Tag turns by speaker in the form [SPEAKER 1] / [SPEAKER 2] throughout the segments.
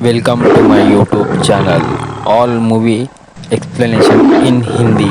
[SPEAKER 1] Welcome to my YouTube channel. All movie explanation in Hindi.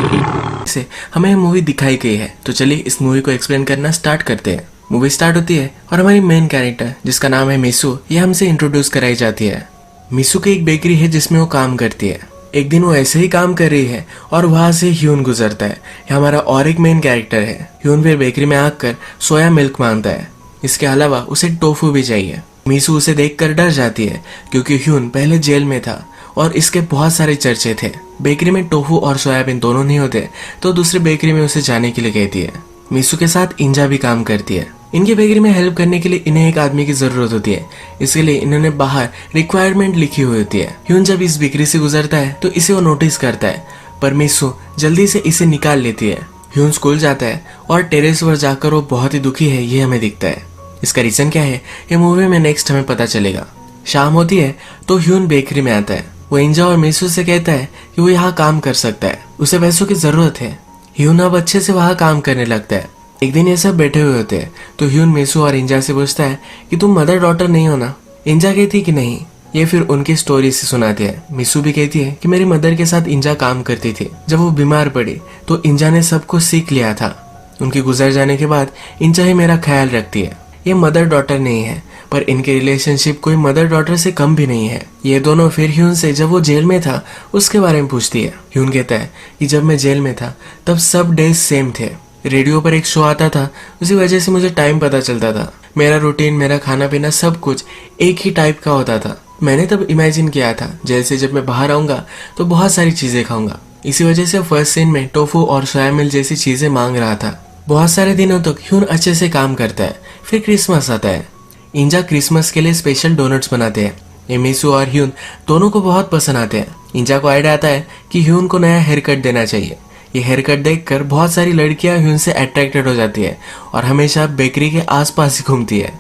[SPEAKER 2] से हमें movie दिखाई गई है, तो चलिए इस मूवी को एक्सप्लेन करना स्टार्ट करते हैं। मूवी स्टार्ट होती है और हमारी मेन कैरेक्टर जिसका नाम है मिसू, ये हमसे इंट्रोड्यूस कराई जाती है। मिसू की एक बेकरी है जिसमें वो काम करती है। एक दिन वो ऐसे ही काम कर रही है और वहां से ह्यून गुजरता है। ये हमारा और एक मेन कैरेक्टर है। ह्यून फिर बेकरी में आकर सोया मिल्क मांगता है। इसके अलावा उसे टोफू भी चाहिए। मिसू उसे देखकर डर जाती है क्योंकि ह्यून पहले जेल में था और इसके बहुत सारे चर्चे थे। बेकरी में टोफू और सोयाबीन दोनों नहीं होते तो दूसरी बेकरी में उसे जाने के लिए कहती है। मिसू के साथ इंजा भी काम करती है। इनकी बेकरी में हेल्प करने के लिए इन्हें एक आदमी की जरूरत होती है, इसके लिए इन्होंने बाहर रिक्वायरमेंट लिखी हुई होती है। ह्यून जब इस बेकरी से गुजरता है तो इसे वो नोटिस करता है, पर मिसू जल्दी से इसे निकाल लेती है। ह्यून स्कूल जाता है और टेरेस पर जाकर वो बहुत ही दुखी है, ये हमें दिखता है। इसका रीजन क्या है ये मूवी में नेक्स्ट हमें पता चलेगा। शाम होती है तो ह्यून बेकरी में आता है। वो इंजा और मिसू से कहता है कि वो यहाँ काम कर सकता है, उसे पैसों की जरूरत है। ह्यून अब अच्छे से वहाँ काम करने लगता है। एक दिन ये सब बैठे हुए होते हैं तो ह्यून मिसू और इंजा से पूछता है कि तुम मदर डॉटर नहीं हो ना। इंजा कहती है कि नहीं। ये फिर उनकी स्टोरी से सुनाती है। मिसू भी कहती है कि मेरी मदर के साथ इंजा काम करती थी। जब वो बीमार पड़ी तो इंजा ने सब कुछ सीख लिया था। उनके गुजर जाने के बाद इंजा ही मेरा ख्याल रखती है। ये मदर डॉटर नहीं है, पर इनके रिलेशनशिप कोई मदर डॉटर से कम भी नहीं है। ये दोनों फिर ह्यून से जब वो जेल में था उसके बारे में पूछती है। ह्यून कहता है कि जब मैं जेल में था तब सब डेज सेम थे। रेडियो पर एक शो आता था, उसी वजह से मुझे टाइम पता चलता था। मेरा रूटीन, मेरा खाना पीना सब कुछ एक ही टाइप का होता था। मैंने तब इमेजिन किया था जेल से जब मैं बाहर आऊंगा तो बहुत सारी चीजें खाऊंगा। इसी वजह से फर्स्ट सीन में टोफू और सोया मिल्क जैसी चीजें मांग रहा था। बहुत सारे दिनों तक ह्यून अच्छे से काम करता है। फिर क्रिसमस आता है। इंजा क्रिसमस के लिए स्पेशल डोनट्स बनाते हैं। ये मिसू और ह्यून दोनों को बहुत पसंद आते हैं। इंजा को आइडिया आता है कि ह्यून को नया हेयर कट देना चाहिए। ये हेयर कट देखकर बहुत सारी लड़कियां ह्यून से अट्रैक्टेड हो जाती है और हमेशा बेकरी के आसपास ही घूमती है।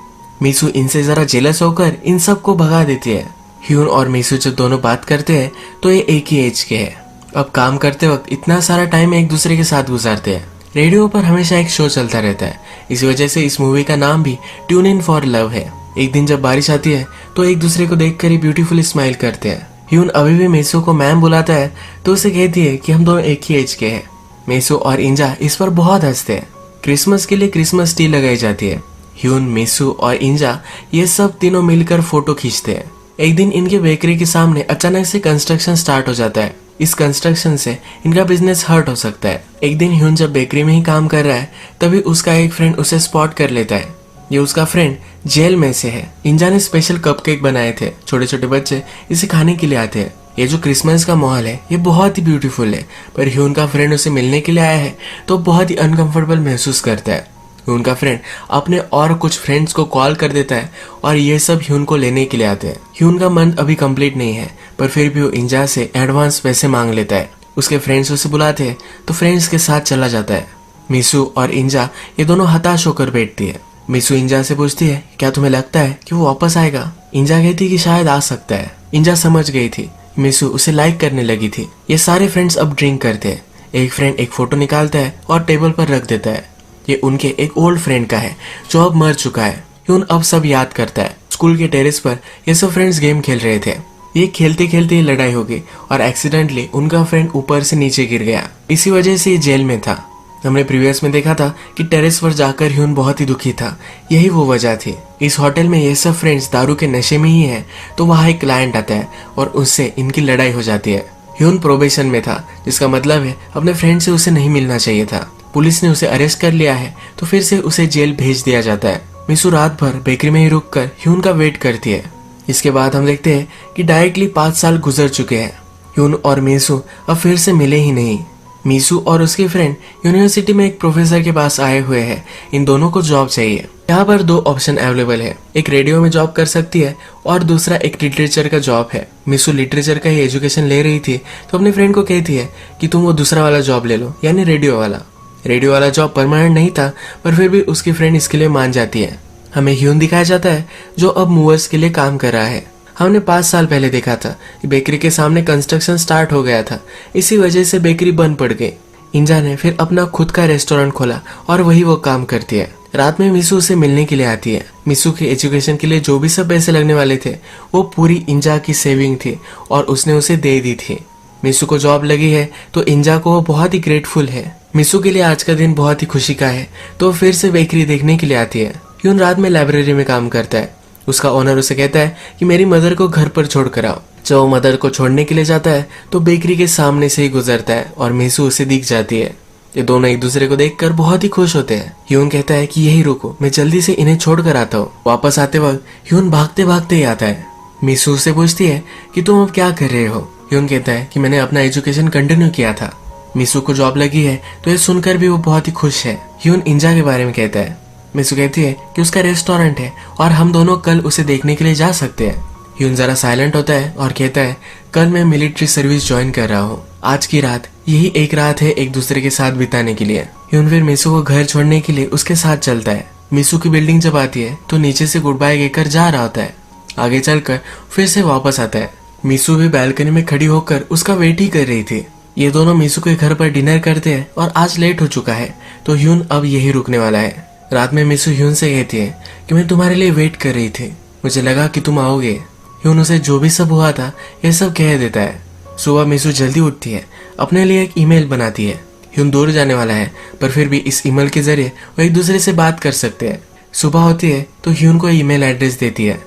[SPEAKER 2] मिसू इनसे जरा जेलस होकर इन सबको भगा देती है। ह्यून और मिसू जब दोनों बात करते हैं तो ये एक ही एज के हैं। अब काम करते वक्त इतना सारा टाइम एक दूसरे के साथ गुजारते हैं। रेडियो पर हमेशा एक शो चलता रहता है, इसी वजह से इस मूवी का नाम भी ट्यून इन फॉर लव है। एक दिन जब बारिश आती है तो एक दूसरे को देखकर ही ब्यूटीफुल स्माइल करते हैं। ह्यून अभी भी मिसू को मैम बुलाता है तो उसे कहती है कि हम दोनों एक ही एज के हैं। मिसू और इंजा इस पर बहुत हंसते हैं। क्रिसमस के लिए क्रिसमस ट्री लगाई जाती है। ह्यून, मिसू और इंजा ये सब तीनों मिलकर फोटो खींचते हैं। एक दिन इनके बेकरी के सामने अचानक से कंस्ट्रक्शन स्टार्ट हो जाता है। इस कंस्ट्रक्शन से इनका बिजनेस हर्ट हो सकता है। एक दिन ह्यून जब बेकरी में ही काम कर रहा है तभी उसका एक फ्रेंड उसे स्पॉट कर लेता है। ये उसका फ्रेंड जेल में से है। इंजा ने स्पेशल कपकेक बनाए थे। छोटे छोटे बच्चे इसे खाने के लिए आते हैं। ये जो क्रिसमस का माहौल है ये बहुत ही ब्यूटीफुल है, पर ह्यून का फ्रेंड उसे मिलने के लिए आया है तो बहुत ही अनकंफर्टेबल महसूस करता है। ह्यून का फ्रेंड अपने और कुछ फ्रेंड्स को कॉल कर देता है और ये सब ह्यून को लेने के लिए आते हैं। ह्यून का मंथ अभी कंप्लीट नहीं है, पर फिर भी वो इंजा से एडवांस पैसे मांग लेता है। उसके फ्रेंड्स उसे बुलाते हैं तो फ्रेंड्स के साथ चला जाता है। मिसू और इंजा ये दोनों हताश होकर बैठती है। मिसू इंजा से पूछती है क्या तुम्हें लगता है कि वो वापस आएगा। इंजा कहती कि शायद आ सकता है। इंजा समझ गई थी मिसू उसे लाइक करने लगी थी। ये सारे फ्रेंड्स अब ड्रिंक करते हैं। एक फ्रेंड एक फोटो निकालता है और टेबल पर रख देता है। ये उनके एक ओल्ड फ्रेंड का है जो अब मर चुका है। ह्यून अब सब याद करता है। स्कूल के टेरेस पर ये सब फ्रेंड्स गेम खेल रहे थे। ये खेलते खेलते ही लड़ाई हो गई और एक्सीडेंटली उनका फ्रेंड ऊपर से नीचे गिर गया। इसी वजह से ये जेल में था। हमने प्रीवियस में देखा था कि टेरेस पर जाकर ह्यून बहुत ही दुखी था। यही वो वजह थी। इस होटल में ये सब फ्रेंड्स दारू के नशे में ही है तो वहाँ एक क्लाइंट आता है और उससे इनकी लड़ाई हो जाती है। ह्यून प्रोबेशन में था, जिसका मतलब है अपने फ्रेंड से उसे नहीं मिलना चाहिए था। पुलिस ने उसे अरेस्ट कर लिया है तो फिर से उसे जेल भेज दिया जाता है। मिसू रात भर बेकरी में ही रुककर ह्यून का वेट करती है। इसके बाद हम देखते हैं कि डायरेक्टली 5 साल गुजर चुके हैं। ह्यून और मिसू अब फिर से मिले ही नहीं। मिसू और उसके फ्रेंड यूनिवर्सिटी में एक प्रोफेसर के पास आए हुए हैं। इन दोनों को जॉब चाहिए। यहाँ पर 2 ऑप्शन अवेलेबल है, एक रेडियो में जॉब कर सकती है और दूसरा एक लिटरेचर का जॉब है। मिसू लिटरेचर का ही एजुकेशन ले रही थी तो अपने फ्रेंड को कहती है कि तुम वो दूसरा वाला जॉब ले लो, यानी रेडियो वाला। रेडियो वाला जॉब परमानेंट नहीं था, पर फिर भी उसकी फ्रेंड इसके लिए मान जाती है। हमें ह्यून दिखाया जाता है जो अब मूवर्स के लिए काम कर रहा है। हमने 5 साल पहले देखा था कि बेकरी के सामने कंस्ट्रक्शन स्टार्ट हो गया था, इसी वजह से बेकरी बंद पड़ गई। इंजा ने फिर अपना खुद का रेस्टोरेंट खोला और वही वो काम करती है। रात में मिसू उसे मिलने के लिए आती है। मिसू के एजुकेशन के लिए जो भी सब पैसे लगने वाले थे वो पूरी इंजा की सेविंग थी और उसने उसे दे दी थी। मिसू को जॉब लगी है तो इंजा को वो बहुत ही ग्रेटफुल है। मिसू के लिए आज का दिन बहुत ही खुशी का है तो फिर से बेकरी देखने के लिए आती है। ह्यून रात में लाइब्रेरी में काम करता है। उसका ओनर उसे कहता है कि मेरी मदर को घर पर छोड़ कर आओ। जब वो मदर को छोड़ने के लिए जाता है तो बेकरी के सामने से ही गुजरता है और मिसू उसे दिख जाती है। ये दोनों एक दूसरे को देखकर बहुत ही खुश होते हैं। ह्यून कहता है कि यही रुको, मैं जल्दी से इन्हें छोड़ कर आता हूँ। वापस आते वक्त ह्यून भागते भागते ही आता है। मिसू से पूछती है कि तुम अब क्या कर रहे हो। ह्यून कहता है कि मैंने अपना एजुकेशन कंटिन्यू किया था। मिसू को जॉब लगी है तो ये सुनकर भी वो बहुत ही खुश है। ह्यून इंजा के बारे में कहता है। मिसू कहती है कि उसका रेस्टोरेंट है और हम दोनों कल उसे देखने के लिए जा सकते हैं। ह्यून जरा साइलेंट होता है और कहता है कल मैं मिलिट्री सर्विस ज्वाइन कर रहा हूँ। आज की रात यही एक रात है एक दूसरे के साथ बिताने के लिए। ह्यून फिर मिसू को घर छोड़ने के लिए उसके साथ चलता है। मिसू की बिल्डिंग जब आती है तो नीचे से गुड बाय कहकर जा रहा होता है। आगे चलकर फिर से वापस आता है। मिसू भी बैल्कनी में खड़ी होकर उसका वेट ही कर रही थी। ये दोनों मिसू के घर पर डिनर करते हैं और आज लेट हो चुका है तो ह्यून अब यही रुकने वाला है। रात में मिसू ह्यून से कहती है कि मैं तुम्हारे लिए वेट कर रही थी, मुझे लगा कि तुम आओगे। ह्यून उसे जो भी सब हुआ था ये सब कह देता है। सुबह मिसू जल्दी उठती है, अपने लिए एक ईमेल बनाती है। ह्यून दूर जाने वाला है पर फिर भी इस ईमेल के जरिए वो एक दूसरे से बात कर सकते हैं। सुबह होती है तो ह्यून को ईमेल एड्रेस देती है।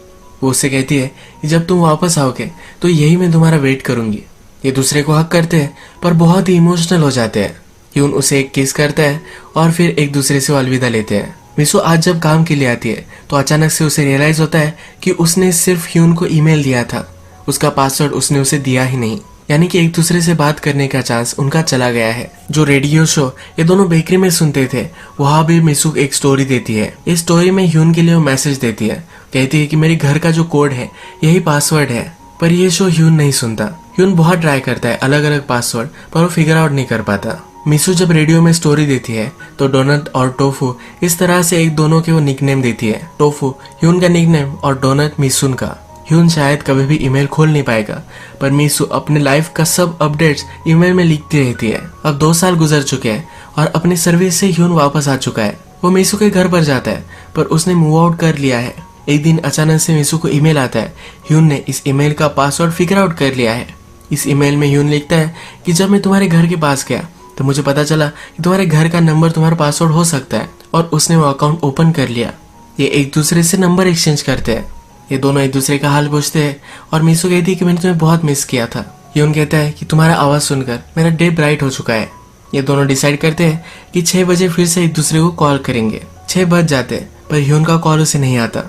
[SPEAKER 2] वो उससे कहती है कि जब तुम वापस आओगे तो यही मैं तुम्हारा वेट करूंगी। ये दूसरे को हक करते हैं पर बहुत ही इमोशनल हो जाते हैं। ह्यून उसे एक किस करता है और फिर एक दूसरे से अलविदा लेते हैं। मिसू आज जब काम के लिए आती है तो अचानक से उसे रियलाइज होता है कि उसने सिर्फ ह्यून को ईमेल दिया था, उसका पासवर्ड उसने उसे दिया ही नहीं। यानी कि एक दूसरे से बात करने का चांस उनका चला गया है। जो रेडियो शो ये दोनों बेकरी में सुनते थे वहां भी मिसू एक स्टोरी देती है। इस स्टोरी में ह्यून के लिए वो मैसेज देती है, कहती है कि मेरे घर का जो कोड है यही पासवर्ड है। पर ये शो ह्यून नहीं सुनता। ह्यून बहुत ट्राई करता है अलग अलग पासवर्ड पर वो फिगर आउट नहीं कर पाता। मिसू जब रेडियो में स्टोरी देती है तो डोनट और टोफू इस तरह से एक दोनों के वो निकनेम देती है। टोफू ह्यून का निकनेम और डोनट मिसुन का। ह्यून शायद कभी भी ईमेल खोल नहीं पाएगा पर मिसू अपने लाइफ का सब अपडेट्स ईमेल में लिखती रहती है। अब 2 साल गुजर चुके हैं और अपनी सर्विस से ह्यून वापस आ चुका है। वो मिसू के घर पर जाता है पर उसने मूव आउट कर लिया है। एक दिन अचानक से मिसू को ईमेल आता है, ह्यून ने इस ईमेल का पासवर्ड फिगर आउट कर लिया है। इस ईमेल में ह्यून लिखता है कि जब मैं तुम्हारे घर के पास गया तो मुझे पता चला कि तुम्हारे घर का नंबर तुम्हारा पासवर्ड हो सकता है और उसने वो अकाउंट ओपन कर लिया। ये एक दूसरे से नंबर एक्सचेंज करते हैं। ये दोनों एक दूसरे का हाल पूछते हैं और मिसू कहती है कि मैंने तुम्हें बहुत मिस किया था। ह्यून कहता है कि तुम्हारा आवाज सुनकर मेरा डे ब्राइट हो चुका है। ये दोनों डिसाइड करते हैं कि 6 बजे फिर से एक दूसरे को कॉल करेंगे। 6 बज जाते पर ह्यून का कॉल उसे नहीं आता।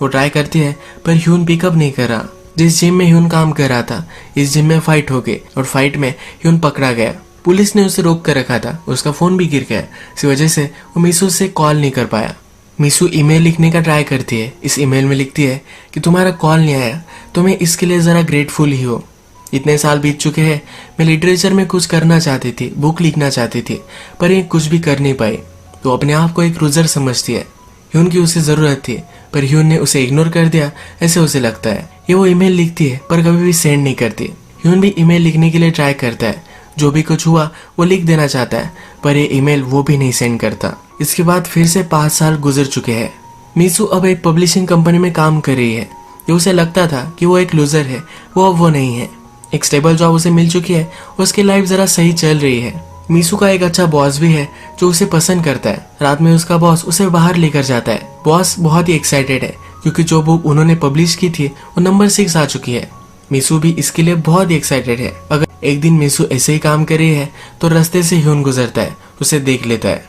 [SPEAKER 2] वो ट्राई करती है पर ह्यून पिकअप नहीं कर रहा। जिस जिम में ह्यून काम कर रहा था इस जिम में फाइट हो गई और फाइट में ह्यून पकड़ा गया। पुलिस ने उसे रोक कर रखा था, उसका फोन भी गिर गया। इस वजह से वो मिसू से कॉल नहीं कर पाया। मिसू ईमेल लिखने का ट्राई करती है। इस ईमेल में लिखती है कि तुम्हारा कॉल नहीं आया तो मैं इसके लिए जरा ग्रेटफुल ही हो। इतने साल बीत चुके हैं, मैं लिटरेचर में कुछ करना चाहती थी, बुक लिखना चाहती थी पर ये कुछ भी कर नहीं पाई। तो अपने आप को एक लूजर समझती है। ह्यून की उसे जरूरत थी पर ह्यून ने उसे इग्नोर कर दिया, ऐसे उसे लगता है। ये वो ईमेल लिखती है पर कभी भी सेंड नहीं करती। ह्यून भी ईमेल लिखने के लिए ट्राई करता है, जो भी कुछ हुआ वो लिख देना चाहता है पर ये ईमेल वो भी नहीं सेंड करता। इसके बाद फिर से 5 साल गुजर चुके हैं। मिसू अब एक पब्लिशिंग कंपनी में काम कर रही है। ये उसे लगता था कि वो एक लूजर है, वो अब वो नहीं है। एक स्टेबल जॉब उसे मिल चुकी है, उसकी लाइफ जरा सही चल रही है। मिसू का एक अच्छा बॉस भी है जो उसे पसंद करता है। रात में उसका बॉस उसे बाहर लेकर जाता है। बॉस बहुत ही एक्साइटेड है क्योंकि जो बुक उन्होंने पब्लिश की थी वो नंबर 6 आ चुकी है। मिसू भी इसके लिए बहुत ही एक्साइटेड है। अगर एक दिन मिसू ऐसे ही काम कर रही है तो रास्ते से ह्यून गुजरता है, उसे देख लेता है।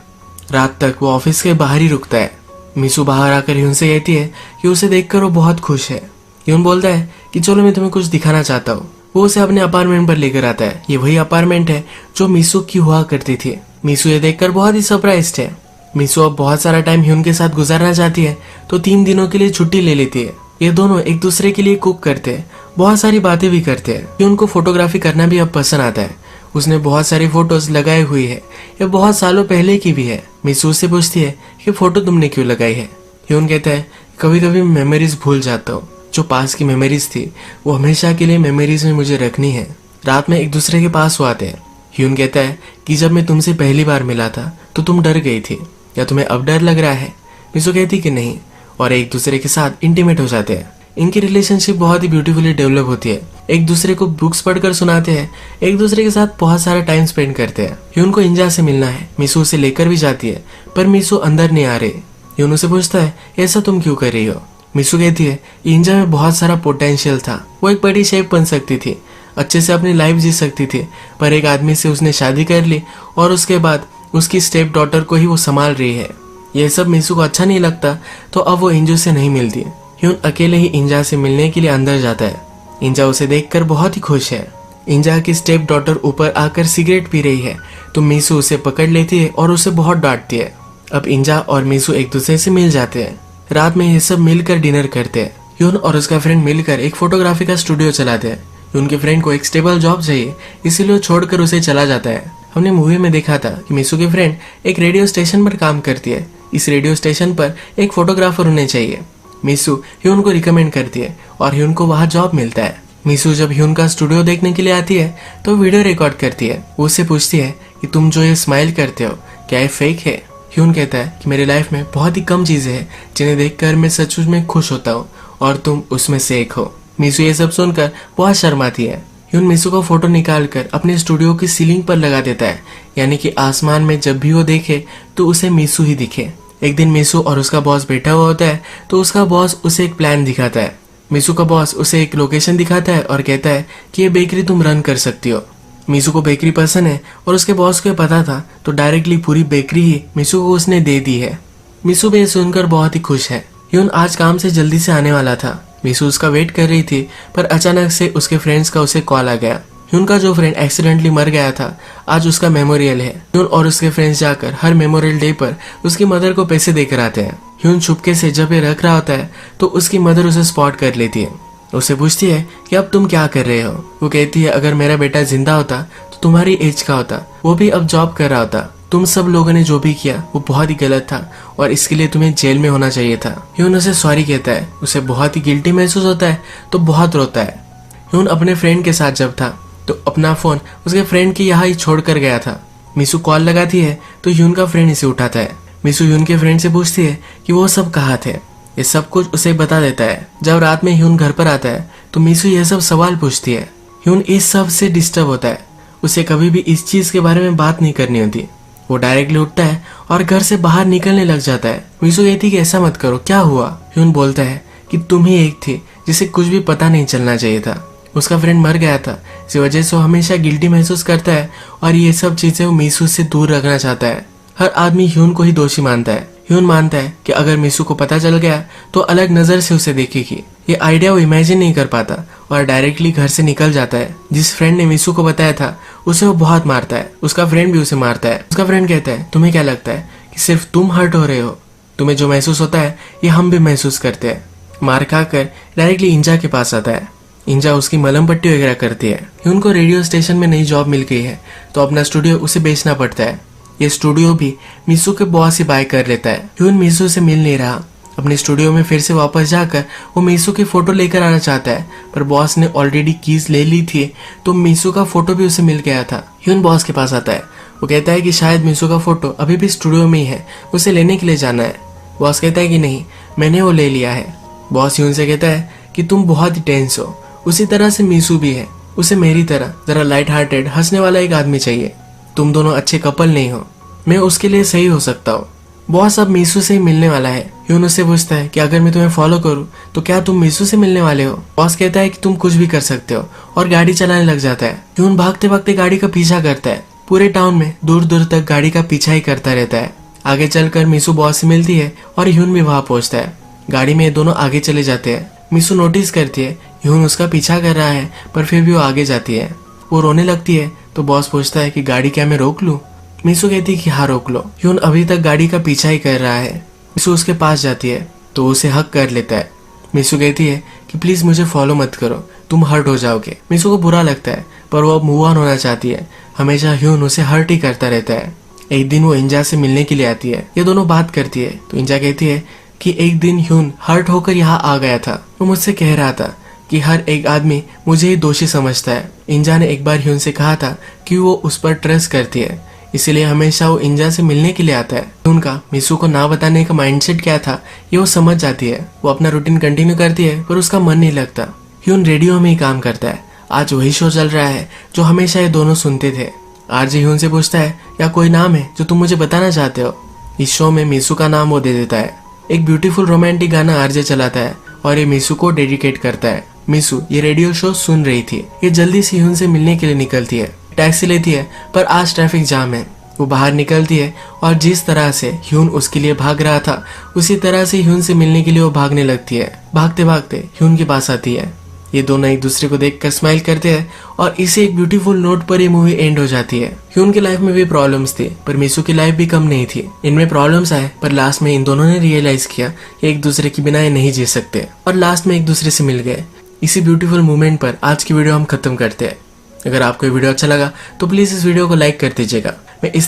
[SPEAKER 2] रात तक वो ऑफिस के बाहर ही रुकता है। मिसू बाहर आकर ह्यून से कहती है कि उसे देखकर वो बहुत खुश है। ह्यून बोलता है कि चलो मैं तुम्हें कुछ दिखाना चाहता हूँ। वो उसे अपने अपार्टमेंट पर लेकर आता है। ये वही अपार्टमेंट है जो मिसू की हुआ करती थी। मिसू ये देखकर बहुत ही सरप्राइज्ड है। मिसू अब बहुत सारा टाइम ह्यून के साथ गुजारना चाहती है तो 3 दिनों के लिए छुट्टी ले लेती है। ये दोनों एक दूसरे के लिए कुक करते हैं, बहुत सारी बातें भी करते हैं। ह्यून को फोटोग्राफी करना भी अब पसंद आता है। उसने बहुत सारी फोटोज लगाई हुई है, ये बहुत सालों पहले की भी है। मिसू से पूछती है कि फोटो तुमने क्यों लगाई है। ह्यून कहता है कभी कभी मेमोरीज भूल जाता हूँ, जो पास की मेमोरीज थी वो हमेशा के लिए मेमोरीज में मुझे रखनी है। रात में एक दूसरे के पास वो आते हैं। ह्यून कहता है कि जब मैं तुमसे पहली बार मिला था तो तुम डर गई थी, या तुम्हें अब डर लग रहा है। मिसू कहती कि नहीं और एक दूसरे के साथ इंटीमेट हो जाते हैं। इनकी रिलेशनशिप बहुत ही ब्यूटीफुली डेवलप होती है। एक दूसरे को बुक्स पढ़कर सुनाते हैं, एक दूसरे के साथ बहुत सारा टाइम स्पेंड करते हैं। ह्यून को इंजा से मिलना है। मिसू उसे लेकर भी जाती है पर मिसू अंदर नहीं आ रही। ह्यून उसे पूछता है ऐसा तुम क्यों कर रही हो। मिसू कहती है इंजा में बहुत सारा पोटेंशियल था, वो एक बड़ी शेफ बन सकती थी, अच्छे से अपनी लाइफ जी सकती थी, पर एक आदमी से उसने शादी कर ली और उसके बाद उसकी स्टेप डॉटर को ही वो संभाल रही है। ये सब मिसू को अच्छा नहीं लगता तो अब वो इंजू से नहीं मिलती। ह्यून अकेले ही इंजा से मिलने के लिए अंदर जाता है। इंजा उसे देखकर बहुत ही खुश है। इंजा की स्टेप डॉटर ऊपर आकर सिगरेट पी रही है तो मिसू उसे पकड़ लेती है और उसे बहुत डांटती है। अब इंजा और मिसू एक दूसरे से मिल जाते हैं। रात में ये सब मिलकर डिनर करते हैं। ह्यून और उसका फ्रेंड मिलकर एक फोटोग्राफी का स्टूडियो चलाते हैं। उनके फ्रेंड को एक स्टेबल जॉब चाहिए, इसीलिए छोड़कर उसे चला जाता है। हमने मूवी में देखा था कि मिसू की फ्रेंड एक रेडियो स्टेशन पर काम करती है। इस रेडियो स्टेशन पर एक फोटोग्राफर होने चाहिए। मिसू ह्यून को रिकमेंड करती है और ह्यून को वहाँ जॉब मिलता है। मिसू जब ह्यून का स्टूडियो देखने के लिए आती है तो वीडियो रिकॉर्ड करती है। वो उससे पूछती है कि तुम जो ये स्माइल करते हो क्या ये फेक है। ह्यून कहता है कि मेरी लाइफ में बहुत ही कम चीजें हैं जिन्हें देखकर मैं सचमुच में खुश होता हूँ और तुम उसमें से एक हो। मिसू ये सब सुनकर बहुत शर्माती है। ह्यून मिसू को फोटो निकालकर अपने स्टूडियो की सीलिंग पर लगा देता है, यानी कि आसमान में जब भी वो देखे तो उसे मिसू ही दिखे। एक दिन मिसू और उसका बॉस बैठा हुआ होता है तो उसका बॉस उसे एक प्लान दिखाता है। मिसू का बॉस उसे एक लोकेशन दिखाता है और कहता है कि ये बेकरी तुम रन कर सकती हो। मिसू को बेकरी पसंद है और उसके बॉस को पता था तो डायरेक्टली पूरी बेकरी ही मिसू को उसने दे दी है। मिसू भी सुनकर बहुत ही खुश है। ह्यून आज काम से जल्दी से आने वाला था। मिसू उसका वेट कर रही थी पर अचानक से उसके फ्रेंड्स का उसे कॉल आ गया। ह्यून का जो फ्रेंड एक्सीडेंटली मर गया था आज उसका मेमोरियल है। ह्यून और उसके फ्रेंड्स जाकर हर मेमोरियल डे पर उसकी मदर को पैसे देकर आते हैं। ह्यून छुपके से जब ये रख रहा होता है तो उसकी मदर उसे स्पॉट कर लेती है। उसे पूछती है कि अब तुम क्या कर रहे हो। वो कहती है अगर मेरा बेटा जिंदा होता तो तुम्हारी एज का होता, वो भी अब जॉब कर रहा होता। तुम सब लोगों ने जो भी किया वो बहुत ही गलत था और इसके लिए तुम्हें जेल में होना चाहिए था। ह्यून उसे सॉरी कहता है। उसे बहुत ही गिल्टी महसूस होता है तो बहुत रोता है। ह्यून अपने फ्रेंड के साथ जब था तो अपना फोन उसके फ्रेंड के यहाँ ही छोड़ कर गया था। मिसू कॉल लगाती है तो ह्यून का फ्रेंड इसे उठाता है। मिसू ह्यून के फ्रेंड से पूछती है कि वो सब कहाँ थे। ये सब कुछ उसे बता देता है। जब रात में ह्यून घर पर आता है तो मिसू यह सब सवाल पूछती है। ह्यून इस सब से डिस्टर्ब होता है। उसे कभी भी इस चीज के बारे में बात नहीं करनी होती। वो डायरेक्टली उठता है और घर से बाहर निकलने लग जाता है। मिसू कहती कि ऐसा मत करो, क्या हुआ। ह्यून बोलता है कि तुम ही एक थी जिसे कुछ भी पता नहीं चलना चाहिए था। उसका फ्रेंड मर गया था, इसी वजह से वो हमेशा गिल्टी महसूस करता है और ये सब चीजें वो मिसू से दूर रखना चाहता है। हर आदमी ह्यून को ही दोषी मानता है। ह्यून मानता है कि अगर मिसू को पता चल गया तो अलग नजर से उसे देखेगी। ये आइडिया वो इमेजिन नहीं कर पाता और डायरेक्टली घर से निकल जाता है। जिस फ्रेंड ने मिसू को बताया था उसे वो बहुत मारता है। उसका फ्रेंड भी उसे मारता है। उसका फ्रेंड कहता है तुम्हें क्या लगता है कि सिर्फ तुम हर्ट हो रहे हो, तुम्हें जो महसूस होता है ये हम भी महसूस करते हैं। मार खाकर डायरेक्टली इंजा के पास आता है। इंजा उसकी मलहम पट्टी वगैरह करती है। ह्यून को रेडियो स्टेशन में नई जॉब मिल गई है तो अपना स्टूडियो उसे बेचना पड़ता है। ये स्टूडियो भी मिसू के बॉस ही बाय कर लेता है। ह्यून मिसू से मिल नहीं रहा। अपने स्टूडियो में फिर से वापस जाकर वो मिसू की फोटो लेकर आना चाहता है पर बॉस ने ऑलरेडी कीज ले ली थी तो मिसू का फोटो भी उसे मिल गया था। ह्यून बॉस के पास आता है। वो कहता है कि शायद मिसू का फोटो अभी भी स्टूडियो में ही है, उसे लेने के लिए जाना है। बॉस कहता है कि नहीं, मैंने वो ले लिया है। बॉस ह्यून से कहता है कि तुम बहुत ही टेंस हो। उसी तरह से मिसू भी है। उसे मेरी तरह जरा लाइट हार्टेड हंसने वाला एक आदमी चाहिए। तुम दोनों अच्छे कपल नहीं हो, मैं उसके लिए सही हो सकता हूँ। बॉस अब मिसू से ही मिलने वाला है। ह्यून उससे पूछता है कि अगर मैं तुम्हें फॉलो करूँ तो क्या तुम मिसू से मिलने वाले हो। बॉस कहता है कि तुम कुछ भी कर सकते हो और गाड़ी चलाने लग जाता है। ह्यून भागते भागते गाड़ी का पीछा करता है। पूरे टाउन में दूर दूर तक गाड़ी का पीछा ही करता रहता है। आगे चलकर मिसू बॉस से मिलती है और ह्यून भी वहां पहुंचता है। गाड़ी में दोनों आगे चले जाते हैं। मिसू नोटिस करती है ह्यून उसका पीछा कर रहा है पर फिर भी वो आगे जाती है। वो रोने लगती है तो बॉस पूछता है कि गाड़ी क्या मैं रोक लूं। मिसू कहती है कि हाँ रोक लो। ह्यून अभी तक गाड़ी का पीछा ही कर रहा है। मिसू उसके पास जाती है तो उसे हक कर लेता है। मिसू कहती है कि प्लीज मुझे फॉलो मत करो, तुम हर्ट हो जाओगे। मिसू को बुरा लगता है पर वो अब मूव ऑन होना चाहती है। हमेशा ह्यून उसे हर्ट ही करता रहता है। एक दिन वो इंजा से मिलने के लिए आती है। ये दोनों बात करती है तो इंजा कहती है कि एक दिन ह्यून हर्ट होकर यहाँ आ गया था। वो मुझसे कह रहा था कि हर एक आदमी मुझे ही दोषी समझता है। इंजा ने एक बार ह्यून से कहा था कि वो उस पर ट्रस्ट करती है, इसीलिए हमेशा वो इंजा से मिलने के लिए आता है। उनका मिसू को ना बताने का माइंडसेट क्या था ये वो समझ जाती है। वो अपना रूटीन कंटिन्यू करती है पर उसका मन नहीं लगता। ह्यून रेडियो में ही काम करता है। आज वही शो चल रहा है जो हमेशा ये दोनों सुनते थे। आरजे ह्यून से पूछता है, या कोई नाम है जो तुम मुझे बताना चाहते हो? इस शो में मिसू का नाम वो दे देता है। एक ब्यूटीफुल रोमांटिक गाना आरजे चलाता है और ये मिसू को डेडिकेट करता है। मिसू ये रेडियो शो सुन रही थी। ये जल्दी से ह्यून से मिलने के लिए निकलती है, टैक्सी लेती है, पर आज ट्रैफिक जाम है। वो बाहर निकलती है और जिस तरह से ह्यून उसके लिए भाग रहा था उसी तरह से ह्यून से मिलने के लिए वो भागने लगती है। भागते भागते ह्यून के पास आती है। ये दोनों एक दूसरे को देखकर स्माइल करते हैं और इसे एक ब्यूटीफुल नोट पर ये मूवी एंड हो जाती है। ह्यून की लाइफ में भी प्रॉब्लम्स थी पर मिसू की लाइफ भी कम नहीं थी। इनमें प्रॉब्लम्स आए पर लास्ट में इन दोनों ने रियलाइज किया कि एक दूसरे के बिना ये नहीं जी सकते और लास्ट में एक दूसरे से मिल गए। इसी ब्यूटीफुल मोमेंट पर आज की वीडियो हम खत्म करते हैं। अगर आपको ये वीडियो अच्छा लगा तो प्लीज इस वीडियो को लाइक कर दीजिएगा। मैं इस